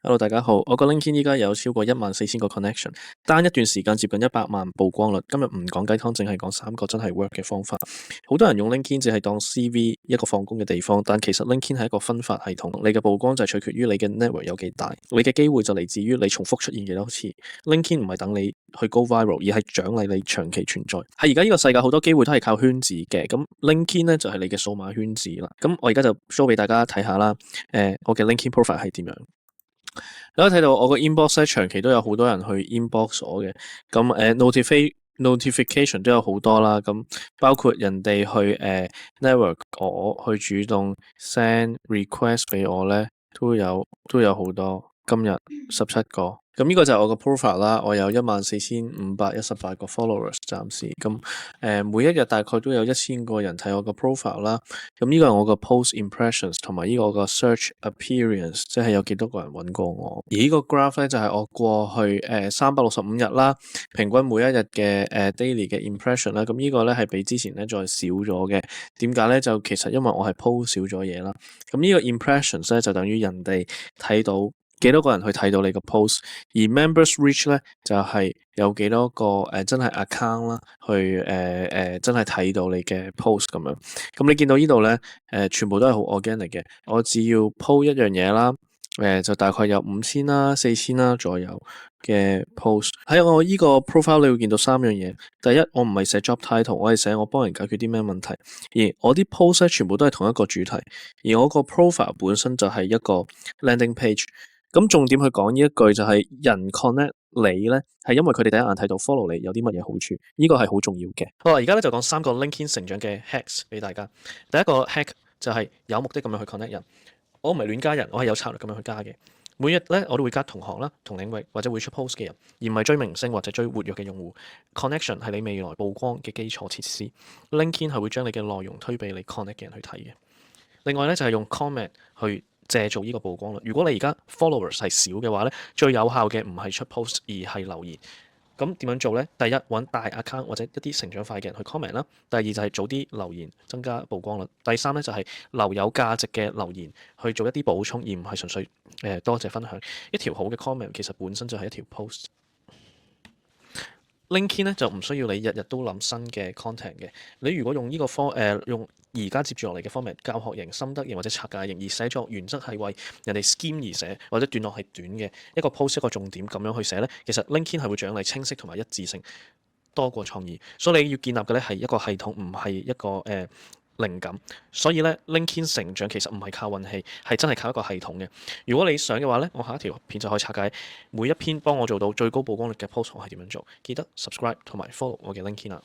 Hello，大家好。我個 LinkedIn 依家有超過14,000個 connection，單一段時間接近100萬曝光率。今日唔講雞湯，淨係講3個真係 work 嘅方法。好多人用 LinkedIn 只係當 CV 一個放工嘅地方，但其實 LinkedIn 係一個分發系統。你嘅曝光就係取決於你嘅 network 有幾大，你嘅機會就嚟自於你重複出現幾多次。LinkedIn 唔係等你去 go viral，而係獎勵你長期存在。喺而家呢個世界，好多機會都係靠圈子嘅，咁 LinkedIn 咧就係你嘅數碼圈子啦。咁我而家就 show 俾大家睇下啦。我嘅 LinkedIn profile 係點樣？你可以睇到我個 inbox 咧，長期都有好多人去 inbox 我嘅，咁notification 都有好多啦，咁包括人哋去network 我，去主動 send request 俾我咧，都有好多，今日17個。咁呢個就係我個 profile 啦，我有14,518個 followers 暫時，咁每一日大概都有1000個人睇我個 profile 啦。咁呢個係我個 post impressions 同埋呢個我個 search appearance，即係有幾多個人揾過我。而呢個 graph 咧就係我過去365日啦，平均每一日嘅daily 嘅 impression 啦。咁呢個咧係比之前咧再少咗嘅。點解咧？就其實因為我係 post 少咗嘢啦。咁呢個 impressions 咧就等於人哋睇到幾多個人去睇到你個 post，而 members reach 咧就係有幾多個真係 account 啦，去真係睇到你嘅 post 咁樣。咁你見到呢度咧全部都係好 organic 嘅。我只要 po 一樣嘢啦，就大概有5000啦、4000啦左右嘅 post。喺我呢個 profile 你會見到3樣嘢。第一，我唔係寫 job title，我係寫我幫人解決啲咩問題。而我啲 post 咧全部都係同一個主題，而我個 profile 本身就係一個 landing page。咁重點去講呢一句就係人 connect 你咧，係因為佢哋第一眼睇到 follow 你有啲乜嘢好處，呢個係好重要嘅。好啦，而家咧就講3個 LinkedIn 成長嘅 hacks 俾大家。第一個 hack 就係有目的咁樣去 connect 人。我唔係亂加人，我係有策略咁樣去加嘅。每日咧我都會加同行啦、同領域或者會出 post 嘅人，而唔係追明星或者追活躍嘅用戶。Connection 係你未來曝光嘅基礎設施。LinkedIn 係會將你嘅內容推俾你 connect 嘅人去睇嘅。另外咧就係用 comment 去借做呢個曝光率。如果你而家 followers 係少嘅話咧，最有效嘅唔係出 post 而係留言。咁點樣做呢？第一，揾大 account 或者一啲成長快嘅人去 comment 啦。第二就係早啲留言，增加曝光率。第三咧就係留有價值嘅留言去做一啲補充，而唔係純粹多謝分享。一條好嘅 comment 其實本身就係一條 post。LinkedIn 咧就唔需要你日日都諗新嘅 content 嘅。你如果用呢個用而家接住落嚟嘅 format 教學型、心得型或者拆解型，而寫作原則係為人哋 scheme 而寫，或者段落係短嘅一個 post 一個重點咁樣去寫咧，其實 LinkedIn 係會獎勵清晰同埋一致性多過創意。所以你要建立嘅咧係一個系統，唔係一個靈感。所以咧 LinkedIn 成長其實唔係靠運氣，係真係靠一個系統嘅。如果你想嘅話咧，我下一條片就可以拆解每一篇幫我做到最高曝光率嘅 post 我係點樣做。記得 subscribe 同埋 follow 我嘅 LinkedIn 啦。